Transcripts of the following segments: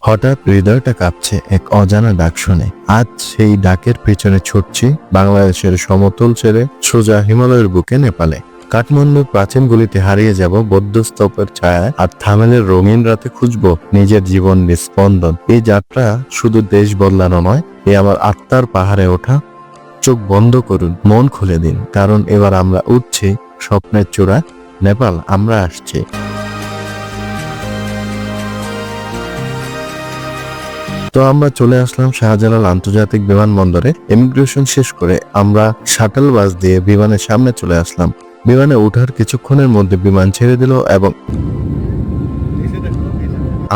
হঠাৎ হৃদয়টা কাঁপছে এক অজানা ডাক শুনে। আজ সেই ডাকের পেছনে ছুটছি বাংলাদেশের সমতল ছেড়ে সোজা হিমালয়ের বুকে নেপালে। কাঠমান্ডুর প্রাচীন গলিতে হারিয়ে যাব বৌদ্ধ স্তূপের ছায়ায়, আর থামেলের রঙিন রাতে খুঁজবো নিজের জীবন স্পন্দন। এই যাত্রা শুধু দেশ বদলানো নয়, এ আমার আত্মার পাহাড়ে ওঠা। চোখ বন্ধ করুন, মন খুলে দিন, কারণ এবার আমরা উঠছি স্বপ্নের চূড়া নেপাল। আমরা আসছি। তো আমরা চলে আসলাম শাহজালাল আন্তর্জাতিক বিমানবন্দরে। ইমিগ্রেশন শেষ করে আমরা শাটল বাস দিয়ে বিমানের সামনে চলে আসলাম। বিমানে ওঠার কিছুক্ষণের মধ্যে বিমান ছেড়ে দিল এবং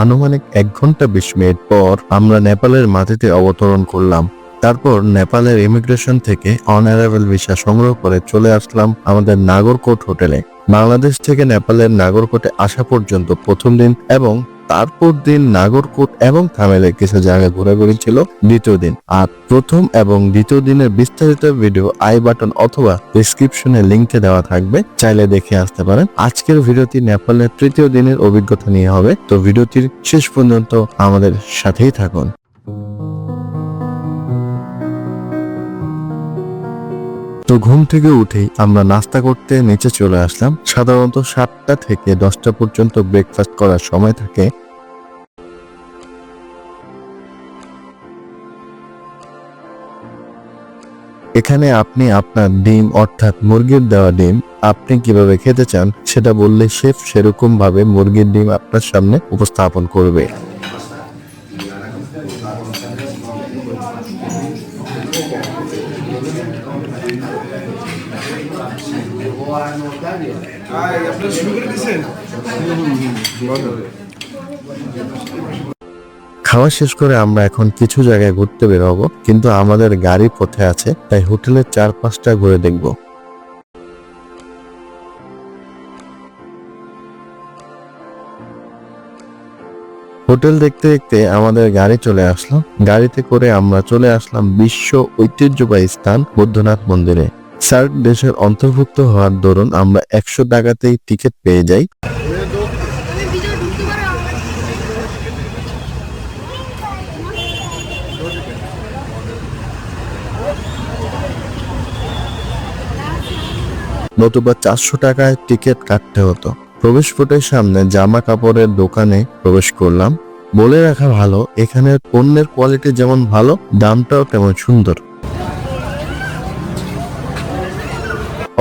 আনুমানিক 1 ঘন্টা 20 মিনিট পর আমরা নেপালের মাটিতে অবতরণ করলাম। তারপর নেপালের ইমিগ্রেশন থেকে অনারাইভাল ভিসা সংগ্রহ করে চলে আসলাম আমাদের নাগরকোট হোটেলে। বাংলাদেশ থেকে নেপালের নাগরকোটে আসা পর্যন্ত প্রথম দিন এবং তারপর দিন নাগরকোট এবং থামেলে কিছু জায়গা ঘোরাঘুরি ছিল দ্বিতীয় দিন। আর প্রথম এবং দ্বিতীয় দিনের বিস্তারিত ভিডিও আই বাটন অথবা ডেসক্রিপশনে লিংকে দেওয়া থাকবে, চাইলে দেখে আসতে পারেন। আজকের ভিডিওটি নেপালের তৃতীয় দিনের অভিজ্ঞতা নিয়ে হবে, তো ভিডিওটির শেষ পর্যন্ত আমাদের সাথেই থাকুন। তো ঘুম থেকে উঠেই আমরা নাস্তা করতে নিচে চলে আসলাম। সাধারণত 7টা থেকে 10টা পর্যন্ত ব্রেকফাস্ট করার সময় থাকে। এখানে আপনি আপনার ডিম অর্থাৎ মুরগির দেওয়া ডিম আপনি কিভাবে খেতে চান সেটা বললে শেফ সেরকম ভাবে মুরগির ডিম আপনার সামনে উপস্থাপন করবে। খাওয়া শেষ করে আমরা এখন কিছু জায়গায় ঘুরতে বের হবো, কিন্তু আমাদের গাড়ি পথে আছে, তাই হোটেলের 4-5টা ঘুরে দেখব। হোটেল দেখতে দেখতে আমাদের গাড়ি চলে আসলো। গাড়িতে করে আমরা চলে আসলাম বিশ্ব ঐতিহ্যবাহী স্থান বৌদ্ধনাথ মন্দিরে। সার্ক দেশের অন্তর্ভুক্ত হওয়ার দরুন আমরা 100 টাকাতেই টিকিট পেয়ে যাই। নতুবা 400 টাকায় টিকিট কাটতে হতো। প্রবেশ পথের সামনে জামা কাপড়ের দোকানে প্রবেশ করলাম। বলে রাখা ভালো, এখানের পণ্যের কোয়ালিটি যেমন ভালো, দামটাও তেমন সুন্দর।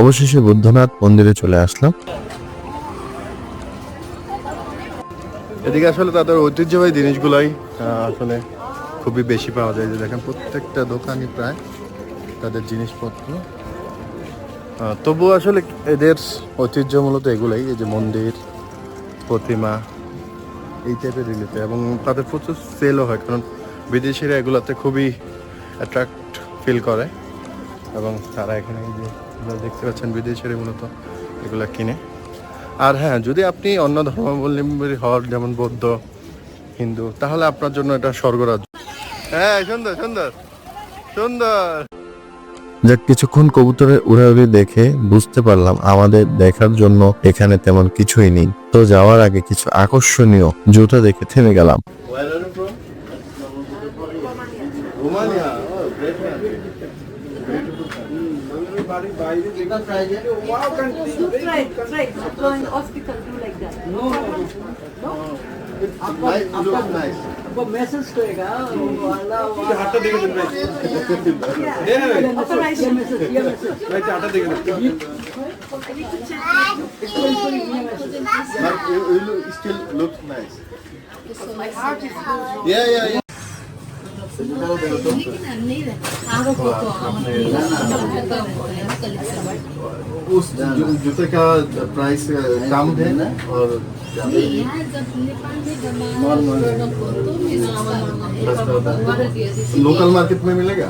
অবশেষে বুদ্ধনাথ মন্দিরে চলে আসলাম। এদিকে আসলে তাদের ঐতিহ্যবাহী জিনিসগুলাই আসলে খুবই বেশি পাওয়া যায়। যে দেখেন প্রত্যেকটা দোকানই প্রায় তাদের জিনিসপত্র। তবু আসলে এদের ঐতিহ্য মূলত এগুলাই, এই যে মন্দির, প্রতিমা, এই টাইপের রিলেতে, এবং তাদের প্রচুর সেলও হয়, কারণ বিদেশিরা এগুলোতে খুবই অ্যাট্রাক্ট ফিল করে এবং তারা এখানে এই যে দেখতে পাচ্ছেন বিদেশিরা মূলত এগুলো কিনে। আর হ্যাঁ, যদি আপনি অন্য ধর্মাবলম্বী হন, যেমন বৌদ্ধ, হিন্দু, তাহলে আপনার জন্য এটা স্বর্গরাজ্য। হ্যাঁ, সুন্দর সুন্দর সুন্দর। যাক, কিছুক্ষণ কবুতরের উড়াউড়ি দেখে বুঝতে পারলাম আমাদের দেখার জন্য এখানে তেমন কিছুই নেই। তো যাওয়ার আগে কিছু আকর্ষণীয় জুতা দেখে থেমে গেলাম। आपको मैसेज करेगा हाथ देखे still looks nice. My heart is good. Yeah. उस जूते का प्राइस कम है और लोकल मार्केट में मिलेगा।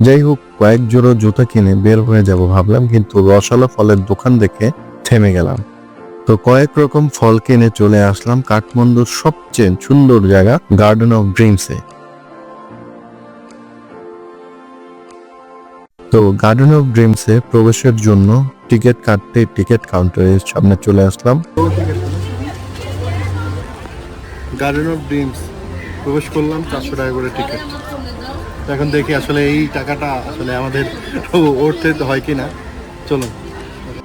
যাই হোক, কয়েক জোড়া জুতা কিনে বের হয়ে যাব ভাবলাম, কিন্তু রসালো ফলের দোকান দেখে থেমে গেলাম। তো কয়েক রকম ফল কিনে চলে আসলাম কাঠমান্ডুর সবচেয়ে সুন্দর জায়গা গার্ডেন অফ ড্রিমসে। তো গার্ডেন অফ ড্রিমসে প্রবেশের জন্য টিকিট কাটতে টিকিট কাউন্টারের সামনে চলে আসলাম। গার্ডেন অফ ড্রিমস প্রবেশ করলাম, 400 টাকা করে টিকিট। এখন দেখি আসলে এই টাকাটা আসলে আমাদের উঠতে হয় কিনা। চলুন।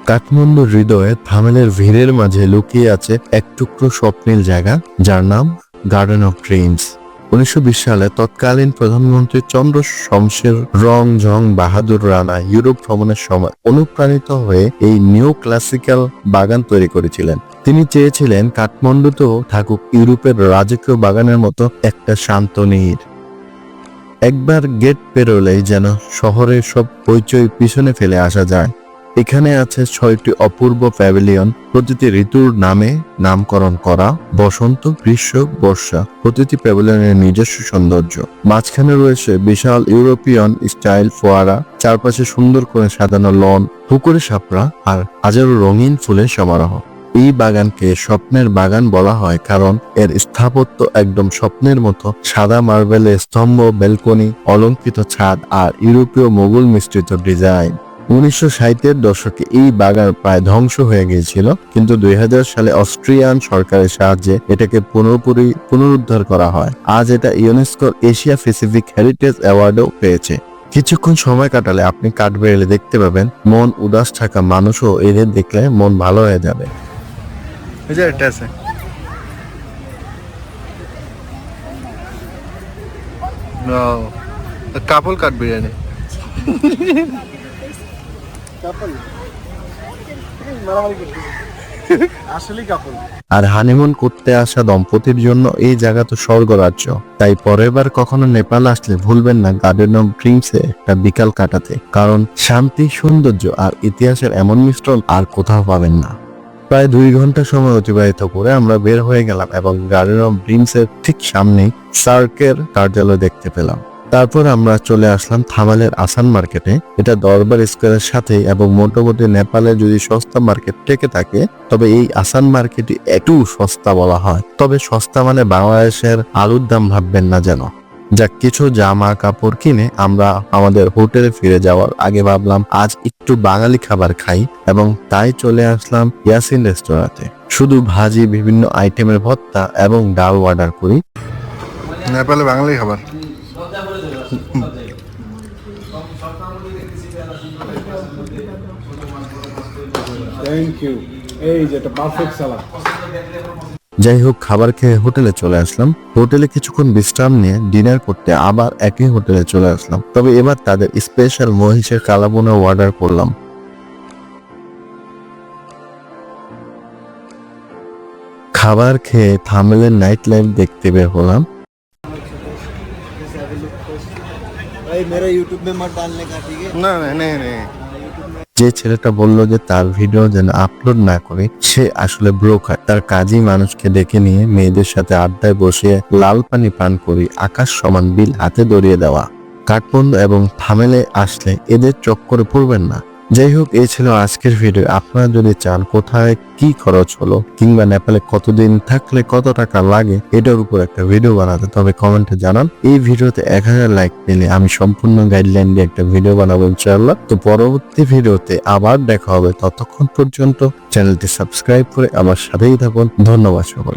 কাঠমান্ডুর হৃদয়ে থামেলের ভিড়ের মাঝে লুকিয়ে আছে এক টুকরো স্বপ্নের জায়গা, যার নাম গার্ডেন অফ ড্রিমস। 1920 সালে তৎকালীন প্রধানমন্ত্রী চন্দ্র শমশের রং জং বাহাদুর রানা ইউরোপ ভ্রমণের সময় অনুপ্রাণিত হয়ে এই নিউ ক্লাসিক্যাল বাগান তৈরি করেছিলেন। তিনি চেয়েছিলেন কাঠমান্ডুতেও থাকুক ইউরোপের রাজকীয় বাগানের মতো একটা শান্ত নীড়। একবার গেট পেরোলেই যেন শহরের সব হইচই পিছনে ফেলে আসা যায়। এখানে আছে 6টি অপূর্ব প্যাভিলিয়ন, প্রতিটি ঋতুর নামে নামকরণ করা, বসন্ত, গ্রীষ্ম, বর্ষা, প্রতিটি প্যাভিলিয়নের নিজস্ব সৌন্দর্য। মাঝখানে রয়েছে বিশাল ইউরোপিয়ান স্টাইল ফোয়ারা, চারপাশে সুন্দর করে সাজানো লন, পুকুরে শাপলা আর হাজারো রঙিন ফুলের সমারোহ। এই বাগানকে স্বপ্নের বাগান বলা হয় কারণ এর স্থাপত্য একদম স্বপ্নের মতো। সাদা মার্বেলের স্তম্ভ, ব্যালকনি, অলঙ্কৃত ছাদ আর ইউরোপীয় মোগল মিশ্রিত ডিজাইন। 1960-এর দশকে এই বাগান প্রায় ধ্বংস হয়ে গিয়েছিল, কিন্তু 2000 সালে অস্ট্রিয়ান সরকারের সাহায্যে এটাকে পুনরুদ্ধার করা হয়। আজ এটা ইউনেস্কোর এশিয়া প্যাসিফিক হেরিটেজ অ্যাওয়ার্ডও পেয়েছে। কিছুক্ষণ সময় কাটালে আপনি কাঠবেড়ালি দেখতে পাবেন। মন উদাস থাকা মানুষও এদের দেখলে মন ভালো হয়ে যাবে। এই যে এটা আছে, কাপল কাঠ বিরিয়ানি। আর হানিমুন করতে আসা দম্পতির জন্য এই জায়গা তো স্বর্গরাজ্য। তাই পরের বার কখনো নেপাল আসলে ভুলবেন না গার্ডেন অফ ড্রিমসে একটা বিকাল কাটাতে, কারণ শান্তি, সৌন্দর্য আর ইতিহাসের এমন মিশ্রণ আর কোথাও পাবেন না। প্রায় 2 ঘন্টা সময় অতিবাহিত করে আমরা বের হয়ে গেলাম এবং গার্ডেন অফ ড্রিমসের ঠিক সামনেই সার্কের কার্যালয় দেখতে পেলাম। তারপর আমরা চলে আসলাম থামেলের আসান মার্কেটে। এটা দরবার স্কোয়ারের সাথে এবং মোটামুটি নেপালে যদি সস্তা মার্কেট থেকে থাকে তবে এই আসান মার্কেটই একটু সস্তা বলা হয়। তবে সস্তা মানে বাংলাদেশের আলুর দাম ভাববেন না যেন। যাক, কিছু জামা কাপড় কিনে আমরা আমাদের হোটেলে ফিরে যাওয়ার আগে ভাবলাম আজ একটু বাঙালি খাবার খাই এবং তাই চলে আসলাম ইয়াসিন রেস্তোরাঁতে। শুধু ভাজি, বিভিন্ন আইটেমের ভর্তা এবং ডাল অর্ডার করি। নেপালে বাঙালি খাবার। Thank you. এই যে এটা পারফেক্ট সালাদ। যাই হোক, খাবার খেয়ে হোটেলে চলে আসলাম। হোটেলে কিছুক্ষণ বিশ্রাম নিয়ে ডিনার করতে আবার একই হোটেলে চলে আসলাম। তবে এবার তাদের স্পেশাল মহিষের কালাবোনা অর্ডার করলাম। খাবার খেয়ে থামেলের নাইট লাইফ দেখতে বের হলাম। भाई मेरा यूट्यूब में मत डालने का, ठीक है? না না না না, যে ছেলেটা বলল যে তার ভিডিও যেন আপলোড না করে, সে আসলে ব্রোকার। তার কাজই মানুষকে ডেকে নিয়ে মেয়েদের সাথে আড্ডায় বসিয়ে লাল পানি পান করি, আকাশ সমান বিল হাতে ধরিয়ে দেওয়া। কাঠমান্ডু এবং থামেলে আসলে এদের চক্করে পড়বেন না। যাই হোক, এই ছিল আজকের ভিডিও। আপনারা যদি চান কোথায় কি খরচ হলো কিংবা নেপালে কতদিন থাকলে কত টাকা লাগে এটার উপর একটা ভিডিও বানাতে, তবে কমেন্টে জানান। এই ভিডিওতে 1000 লাইক পেলে আমি সম্পূর্ণ গাইডলাইন দিয়ে একটা ভিডিও বানাবো ইনশাআল্লাহ। তো পরবর্তী ভিডিওতে আবার দেখা হবে। ততক্ষণ পর্যন্ত চ্যানেলটি সাবস্ক্রাইব করে আমার সাথেই থাকুন। ধন্যবাদ সকল।